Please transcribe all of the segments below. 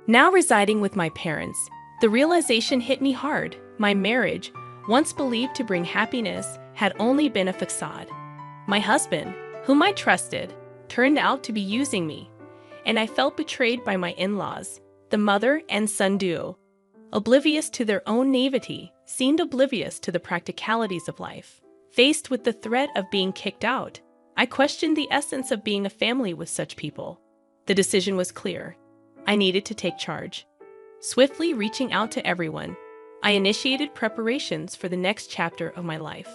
Now residing with my parents, the realization hit me hard. My marriage, once believed to bring happiness, had only been a facade. My husband, whom I trusted, turned out to be using me, and I felt betrayed by my in-laws, the mother and son duo. Oblivious to their own naivety, seemed oblivious to the practicalities of life. Faced with the threat of being kicked out, I questioned the essence of being a family with such people. The decision was clear. I needed to take charge. Swiftly reaching out to everyone, I initiated preparations for the next chapter of my life.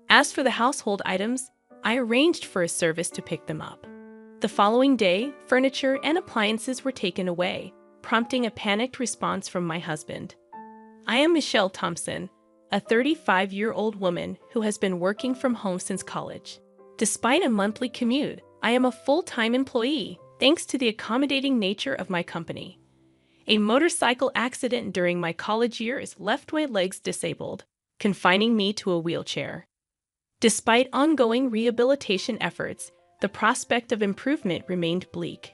As for the household items, I arranged for a service to pick them up. The following day, furniture and appliances were taken away, prompting a panicked response from my husband. I am Michelle Thompson, a 35-year-old woman who has been working from home since college. Despite a monthly commute, I am a full-time employee, thanks to the accommodating nature of my company. A motorcycle accident during my college years left my legs disabled, confining me to a wheelchair. Despite ongoing rehabilitation efforts, the prospect of improvement remained bleak.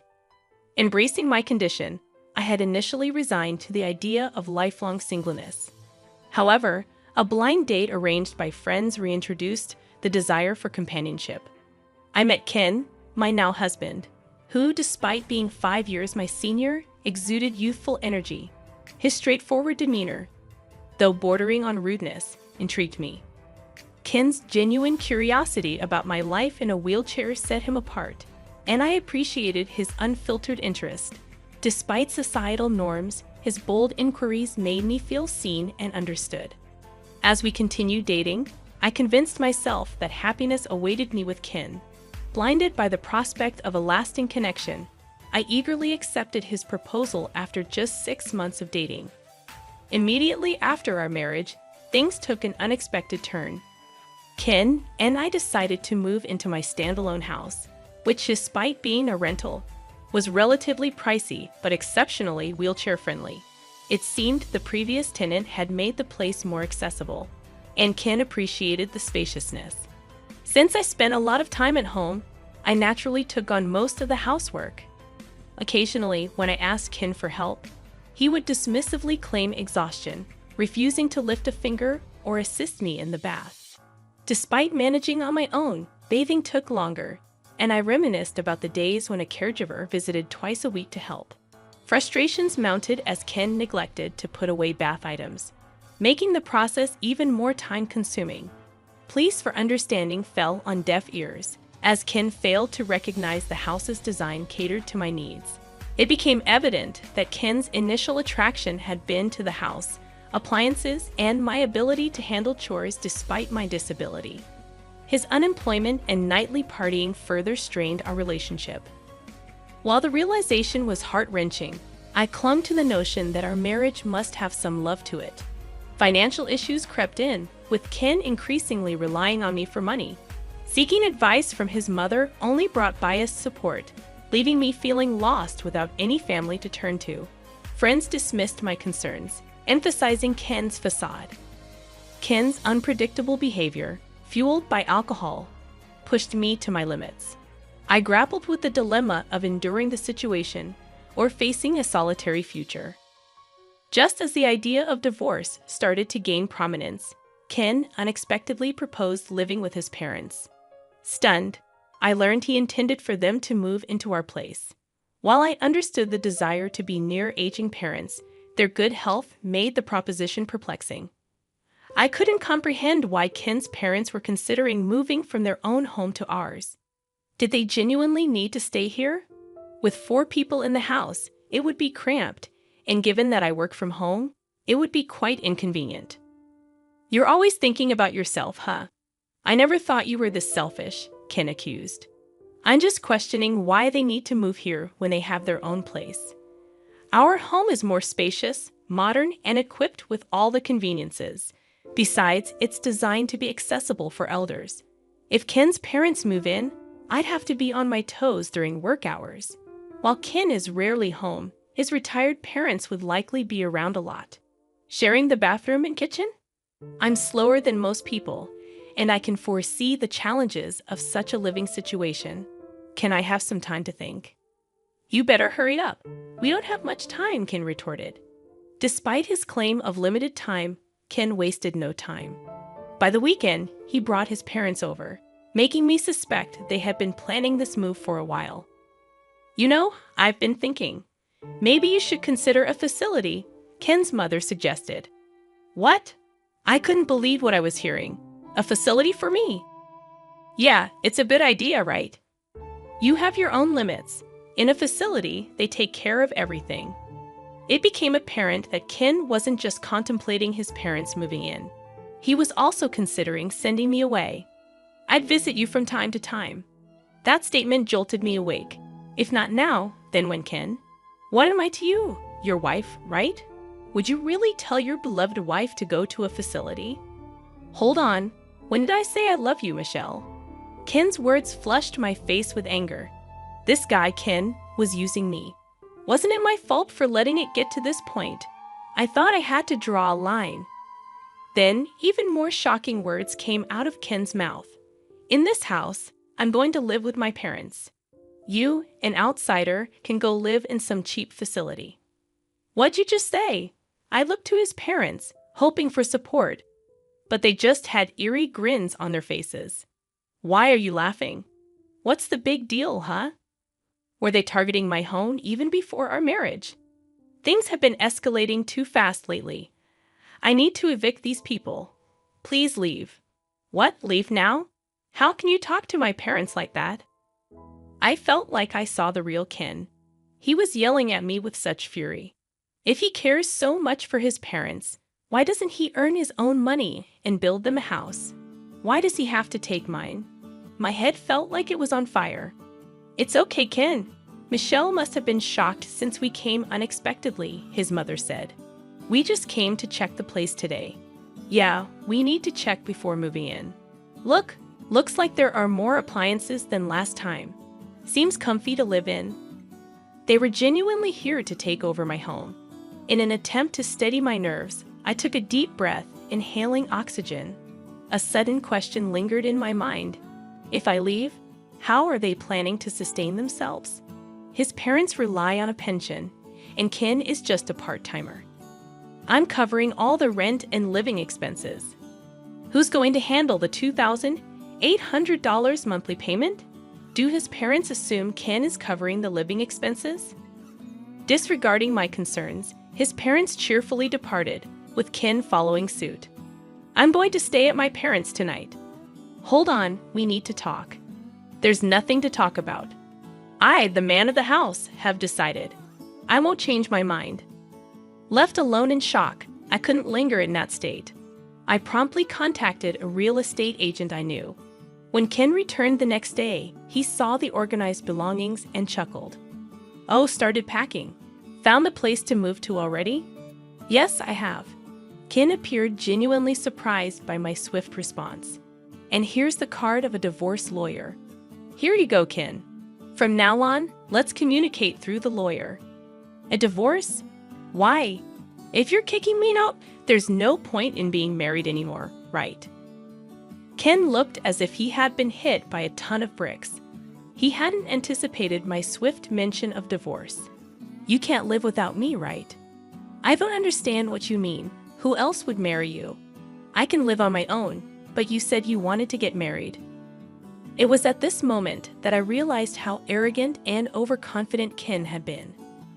Embracing my condition, I had initially resigned to the idea of lifelong singleness. However, a blind date arranged by friends reintroduced the desire for companionship. I met Ken, my now husband, who, despite being 5 years my senior, exuded youthful energy. His straightforward demeanor, though bordering on rudeness, intrigued me. Ken's genuine curiosity about my life in a wheelchair set him apart, and I appreciated his unfiltered interest. Despite societal norms, his bold inquiries made me feel seen and understood. As we continued dating, I convinced myself that happiness awaited me with Ken. Blinded by the prospect of a lasting connection, I eagerly accepted his proposal after just 6 months of dating. Immediately after our marriage, things took an unexpected turn. Ken and I decided to move into my standalone house, which, despite being a rental, was relatively pricey but exceptionally wheelchair-friendly. It seemed the previous tenant had made the place more accessible, and Ken appreciated the spaciousness. Since I spent a lot of time at home, I naturally took on most of the housework. Occasionally, when I asked Ken for help, he would dismissively claim exhaustion, refusing to lift a finger or assist me in the bath. Despite managing on my own, bathing took longer, and I reminisced about the days when a caregiver visited twice a week to help. Frustrations mounted as Ken neglected to put away bath items, making the process even more time-consuming. Pleas for understanding fell on deaf ears, as Ken failed to recognize the house's design catered to my needs. It became evident that Ken's initial attraction had been to the house, appliances, and my ability to handle chores despite my disability. His unemployment and nightly partying further strained our relationship. While the realization was heart-wrenching, I clung to the notion that our marriage must have some love to it. Financial issues crept in, with Ken increasingly relying on me for money. Seeking advice from his mother only brought biased support, leaving me feeling lost without any family to turn to. Friends dismissed my concerns, emphasizing Ken's facade. Ken's unpredictable behavior, fueled by alcohol, pushed me to my limits. I grappled with the dilemma of enduring the situation or facing a solitary future. Just as the idea of divorce started to gain prominence, Ken unexpectedly proposed living with his parents. Stunned, I learned he intended for them to move into our place. While I understood the desire to be near aging parents, their good health made the proposition perplexing. I couldn't comprehend why Ken's parents were considering moving from their own home to ours. Did they genuinely need to stay here? With 4 people in the house, it would be cramped, and given that I work from home, it would be quite inconvenient. "You're always thinking about yourself, huh? I never thought you were this selfish," Ken accused. "I'm just questioning why they need to move here when they have their own place. Our home is more spacious, modern, and equipped with all the conveniences. Besides, it's designed to be accessible for elders. If Ken's parents move in, I'd have to be on my toes during work hours. While Ken is rarely home, his retired parents would likely be around a lot. Sharing the bathroom and kitchen? I'm slower than most people, and I can foresee the challenges of such a living situation. Can I have some time to think?" You better hurry up. We don't have much time, Ken retorted. Despite his claim of limited time, Ken wasted no time. By the weekend, he brought his parents over, making me suspect they had been planning this move for a while. You know, I've been thinking. Maybe you should consider a facility, Ken's mother suggested. What? I couldn't believe what I was hearing. A facility for me? Yeah, it's a good idea, right? You have your own limits. In a facility, they take care of everything. It became apparent that Ken wasn't just contemplating his parents moving in. He was also considering sending me away. I'd visit you from time to time. That statement jolted me awake. If not now, then when, Ken? What am I to you? Your wife, right? Would you really tell your beloved wife to go to a facility? Hold on. When did I say I love you, Michelle? Ken's words flushed my face with anger. This guy, Ken, was using me. Wasn't it my fault for letting it get to this point? I thought I had to draw a line. Then, even more shocking words came out of Ken's mouth. In this house, I'm going to live with my parents. You, an outsider, can go live in some cheap facility. What'd you just say? I looked to his parents, hoping for support, but they just had eerie grins on their faces. Why are you laughing? What's the big deal, huh? Were they targeting my home even before our marriage? Things have been escalating too fast lately. I need to evict these people. Please leave. What, leave now? How can you talk to my parents like that? I felt like I saw the real Ken. He was yelling at me with such fury. If he cares so much for his parents, why doesn't he earn his own money and build them a house? Why does he have to take mine? My head felt like it was on fire. It's okay, Ken. Michelle must have been shocked since we came unexpectedly, his mother said. We just came to check the place today. Yeah, we need to check before moving in. Looks like there are more appliances than last time. Seems comfy to live in. They were genuinely here to take over my home. In an attempt to steady my nerves, I took a deep breath, inhaling oxygen. A sudden question lingered in my mind. If I leave, how are they planning to sustain themselves? His parents rely on a pension, and Ken is just a part-timer. I'm covering all the rent and living expenses. Who's going to handle the $2,800 monthly payment? Do his parents assume Ken is covering the living expenses? Disregarding my concerns, his parents cheerfully departed, with Ken following suit. I'm going to stay at my parents' tonight. Hold on, we need to talk. There's nothing to talk about. I, the man of the house, have decided. I won't change my mind. Left alone in shock, I couldn't linger in that state. I promptly contacted a real estate agent I knew. When Ken returned the next day, he saw the organized belongings and chuckled. Oh, started packing. Found a place to move to already? Yes, I have. Ken appeared genuinely surprised by my swift response. And here's the card of a divorce lawyer. Here you go, Ken. From now on, let's communicate through the lawyer. A divorce? Why? If you're kicking me out, there's no point in being married anymore, right? Ken looked as if he had been hit by a ton of bricks. He hadn't anticipated my swift mention of divorce. You can't live without me, right? I don't understand what you mean. Who else would marry you? I can live on my own, but you said you wanted to get married. It was at this moment that I realized how arrogant and overconfident Ken had been.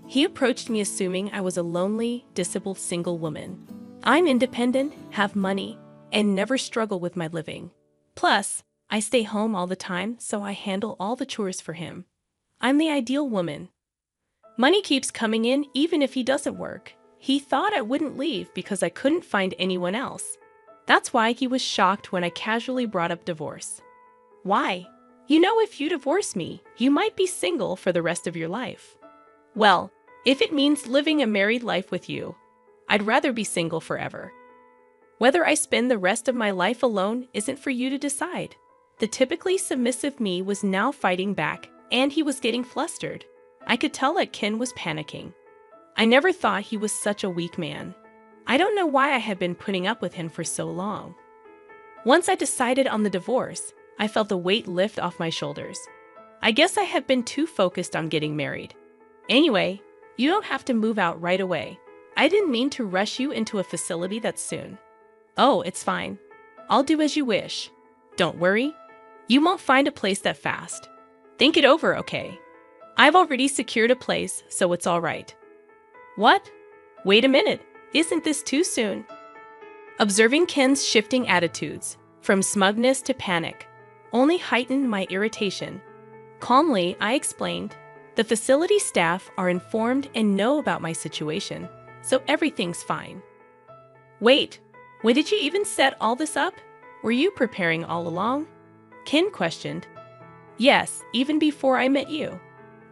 He approached me assuming I was a lonely, disabled single woman. I'm independent, have money, and never struggle with my living. Plus, I stay home all the time, so I handle all the chores for him. I'm the ideal woman. Money keeps coming in even if he doesn't work. He thought I wouldn't leave because I couldn't find anyone else. That's why he was shocked when I casually brought up divorce. Why? You know, if you divorce me, you might be single for the rest of your life. Well, if it means living a married life with you, I'd rather be single forever. Whether I spend the rest of my life alone isn't for you to decide. The typically submissive me was now fighting back, and he was getting flustered. I could tell that Ken was panicking. I never thought he was such a weak man. I don't know why I had been putting up with him for so long. Once I decided on the divorce, I felt the weight lift off my shoulders. I guess I had been too focused on getting married. Anyway, you don't have to move out right away. I didn't mean to rush you into a facility that soon. Oh, it's fine. I'll do as you wish. Don't worry. You won't find a place that fast. Think it over, okay? I've already secured a place, so it's all right. What? Wait a minute. Isn't this too soon? Observing Ken's shifting attitudes, from smugness to panic, only heightened my irritation. Calmly, I explained, the facility staff are informed and know about my situation, so everything's fine. Wait, when did you even set all this up? Were you preparing all along? Ken questioned. Yes, even before I met you.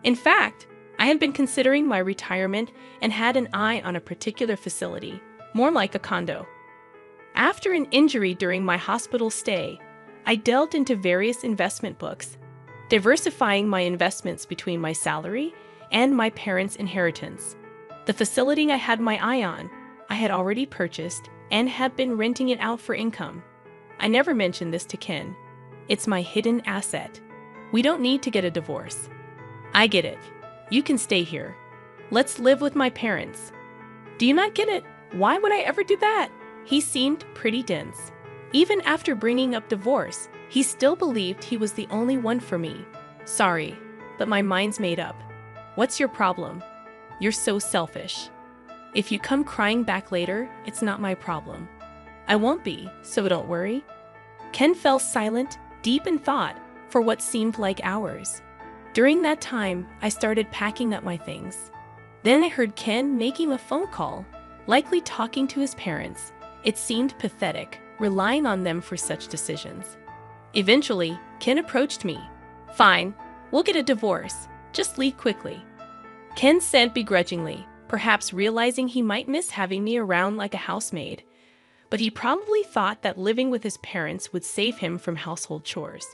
In fact, I had been considering my retirement and had an eye on a particular facility, more like a condo. After an injury during my hospital stay, I delved into various investment books, diversifying my investments between my salary and my parents' inheritance. The facility I had my eye on, I had already purchased and had been renting it out for income. I never mentioned this to Ken. It's my hidden asset. We don't need to get a divorce. I get it. You can stay here. Let's live with my parents. Do you not get it? Why would I ever do that? He seemed pretty dense. Even after bringing up divorce, he still believed he was the only one for me. Sorry, but my mind's made up. What's your problem? You're so selfish. If you come crying back later, it's not my problem. I won't be, so don't worry. Ken fell silent, deep in thought, for what seemed like hours. During that time, I started packing up my things. Then I heard Ken making a phone call, likely talking to his parents. It seemed pathetic, relying on them for such decisions. Eventually, Ken approached me. Fine, we'll get a divorce. Just leave quickly. Ken said begrudgingly, perhaps realizing he might miss having me around like a housemaid. But he probably thought that living with his parents would save him from household chores.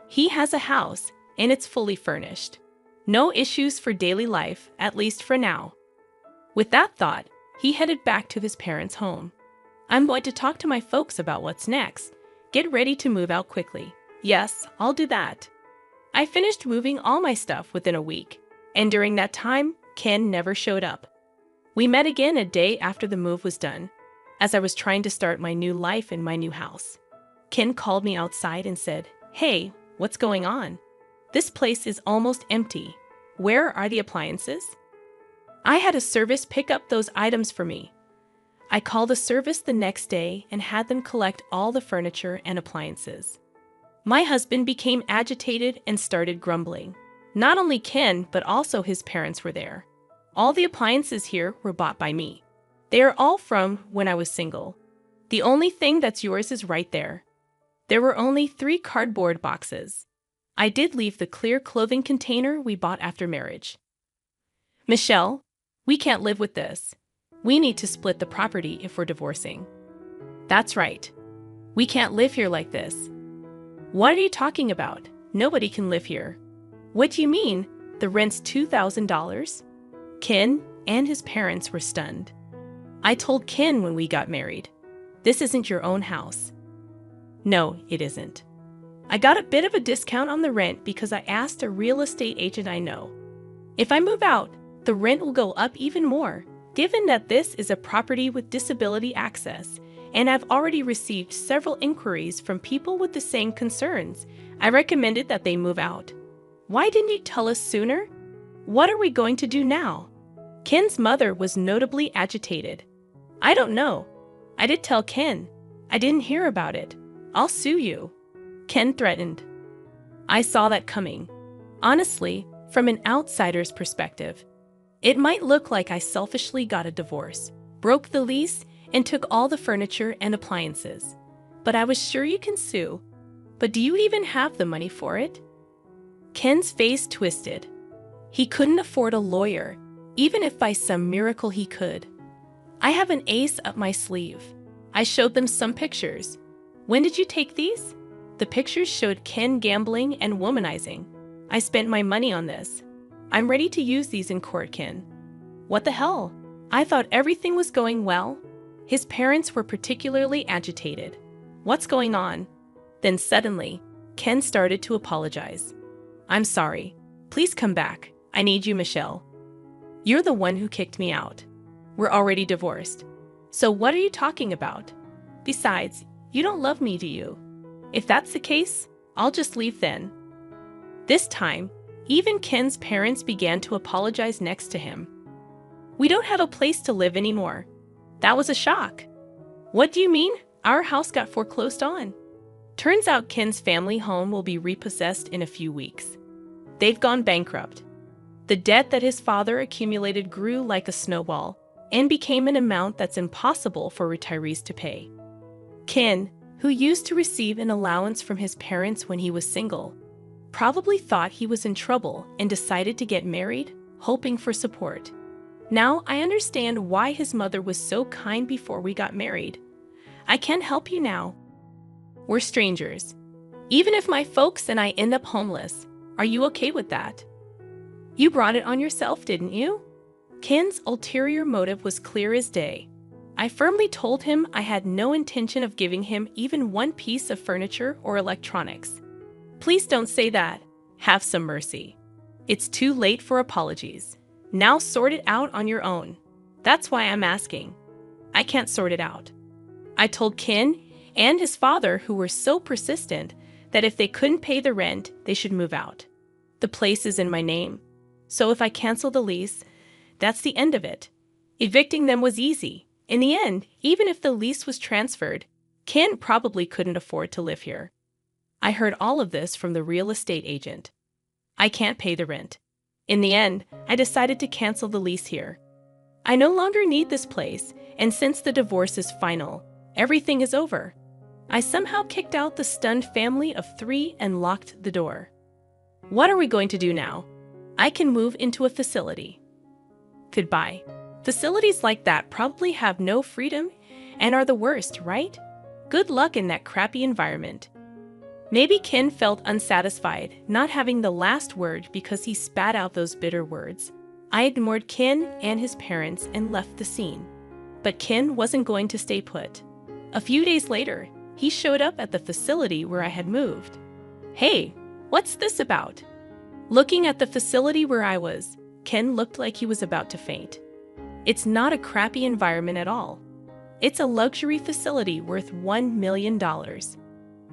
He has a house, and it's fully furnished. No issues for daily life, at least for now. With that thought, he headed back to his parents' home. I'm going to talk to my folks about what's next. Get ready to move out quickly. Yes, I'll do that. I finished moving all my stuff within a week, and during that time, Ken never showed up. We met again a day after the move was done, as I was trying to start my new life in my new house. Ken called me outside and said, "Hey, what's going on? This place is almost empty. Where are the appliances?" I had a service pick up those items for me. I called the service the next day and had them collect all the furniture and appliances. My husband became agitated and started grumbling. Not only Ken, but also his parents were there. All the appliances here were bought by me. They are all from when I was single. The only thing that's yours is right there. There were only 3 cardboard boxes. I did leave the clear clothing container we bought after marriage. Michelle, we can't live with this. We need to split the property if we're divorcing. That's right. We can't live here like this. What are you talking about? Nobody can live here. What do you mean? The rent's $2,000? Ken and his parents were stunned. I told Ken when we got married, this isn't your own house. No, it isn't. I got a bit of a discount on the rent because I asked a real estate agent I know. If I move out, the rent will go up even more, given that this is a property with disability access, and I've already received several inquiries from people with the same concerns. I recommended that they move out. Why didn't you tell us sooner? What are we going to do now? Ken's mother was notably agitated. I don't know. I did tell Ken. I didn't hear about it. I'll sue you. Ken threatened. I saw that coming. Honestly, from an outsider's perspective, it might look like I selfishly got a divorce, broke the lease, and took all the furniture and appliances. But I was sure you can sue. But do you even have the money for it? Ken's face twisted. He couldn't afford a lawyer, even if by some miracle he could. I have an ace up my sleeve. I showed them some pictures. When did you take these? The pictures showed Ken gambling and womanizing. I spent my money on this. I'm ready to use these in court, Ken. What the hell? I thought everything was going well. His parents were particularly agitated. What's going on? Then suddenly, Ken started to apologize. I'm sorry. Please come back. I need you, Michelle. You're the one who kicked me out. We're already divorced. So what are you talking about? Besides, you don't love me, do you? If that's the case, I'll just leave then. This time, even Ken's parents began to apologize next to him. We don't have a place to live anymore. That was a shock. What do you mean? Our house got foreclosed on. Turns out Ken's family home will be repossessed in a few weeks. They've gone bankrupt. The debt that his father accumulated grew like a snowball and became an amount that's impossible for retirees to pay. Ken, who used to receive an allowance from his parents when he was single, probably thought he was in trouble and decided to get married, hoping for support. Now I understand why his mother was so kind before we got married. I can't help you now. We're strangers. Even if my folks and I end up homeless, are you okay with that? You brought it on yourself, didn't you? Ken's ulterior motive was clear as day. I firmly told him I had no intention of giving him even one piece of furniture or electronics. Please don't say that. Have some mercy. It's too late for apologies. Now sort it out on your own. That's why I'm asking. I can't sort it out. I told Ken and his father, who were so persistent, that if they couldn't pay the rent, they should move out. The place is in my name. So if I cancel the lease, that's the end of it. Evicting them was easy. In the end, even if the lease was transferred, Ken probably couldn't afford to live here. I heard all of this from the real estate agent. I can't pay the rent. In the end, I decided to cancel the lease here. I no longer need this place, and since the divorce is final, everything is over. I somehow kicked out the stunned family of 3 and locked the door. What are we going to do now? I can move into a facility. Goodbye. Facilities like that probably have no freedom and are the worst, right? Good luck in that crappy environment. Maybe Ken felt unsatisfied, not having the last word because he spat out those bitter words. I ignored Ken and his parents and left the scene. But Ken wasn't going to stay put. A few days later, he showed up at the facility where I had moved. Hey, what's this about? Looking at the facility where I was, Ken looked like he was about to faint. It's not a crappy environment at all. It's a luxury facility worth $1 million.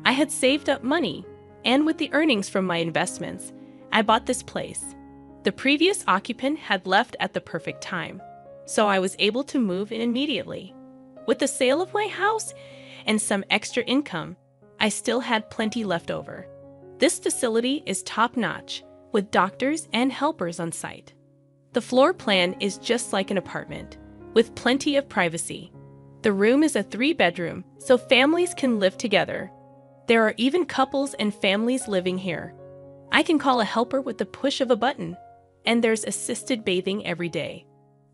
I had saved up money, and with the earnings from my investments, I bought this place. The previous occupant had left at the perfect time, so I was able to move in immediately. With the sale of my house and some extra income, I still had plenty left over. This facility is top-notch, with doctors and helpers on site. The floor plan is just like an apartment, with plenty of privacy. The room is a 3-bedroom, so families can live together. There are even couples and families living here. I can call a helper with the push of a button, and there's assisted bathing every day.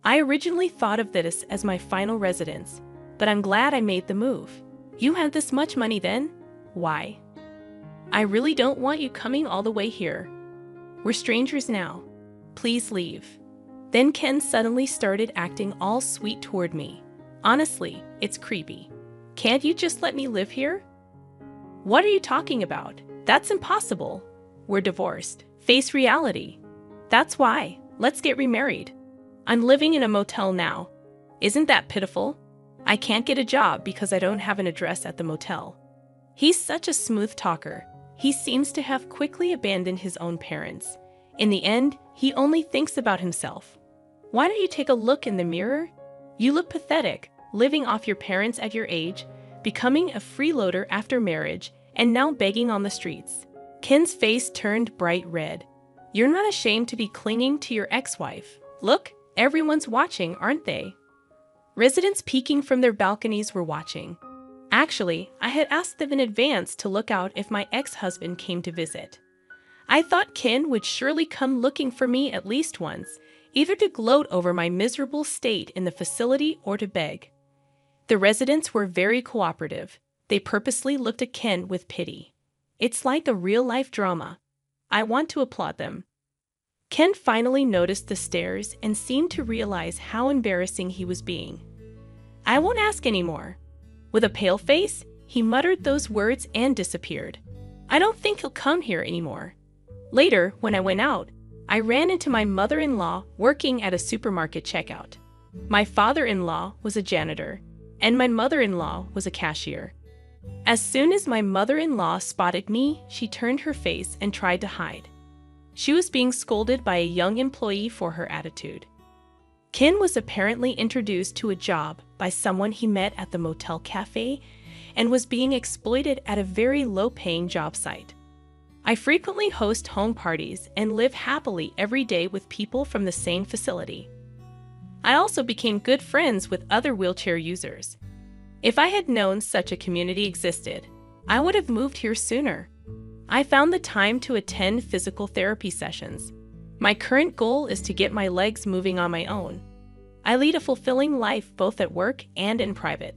I originally thought of this as my final residence, but I'm glad I made the move. You had this much money then? Why? I really don't want you coming all the way here. We're strangers now. Please leave. Then Ken suddenly started acting all sweet toward me. Honestly, it's creepy. Can't you just let me live here? What are you talking about? That's impossible. We're divorced. Face reality. That's why. Let's get remarried. I'm living in a motel now. Isn't that pitiful? I can't get a job because I don't have an address at the motel. He's such a smooth talker. He seems to have quickly abandoned his own parents. In the end, he only thinks about himself. Why don't you take a look in the mirror? You look pathetic, living off your parents at your age, becoming a freeloader after marriage, and now begging on the streets. Ken's face turned bright red. You're not ashamed to be clinging to your ex-wife. Look, everyone's watching, aren't they? Residents peeking from their balconies were watching. Actually, I had asked them in advance to look out if my ex-husband came to visit. I thought Ken would surely come looking for me at least once, either to gloat over my miserable state in the facility or to beg. The residents were very cooperative. They purposely looked at Ken with pity. It's like a real-life drama. I want to applaud them. Ken finally noticed the stares and seemed to realize how embarrassing he was being. I won't ask anymore. With a pale face, he muttered those words and disappeared. I don't think he'll come here anymore. Later, when I went out, I I ran into my mother-in-law working at a supermarket checkout. My father-in-law was a janitor, and my mother-in-law was a cashier. As soon as my mother-in-law spotted me, she turned her face and tried to hide. She was being scolded by a young employee for her attitude. Ken was apparently introduced to a job by someone he met at the motel cafe and was being exploited at a very low-paying job site. I frequently host home parties and live happily every day with people from the same facility. I also became good friends with other wheelchair users. If I had known such a community existed, I would have moved here sooner. I found the time to attend physical therapy sessions. My current goal is to get my legs moving on my own. I lead a fulfilling life both at work and in private.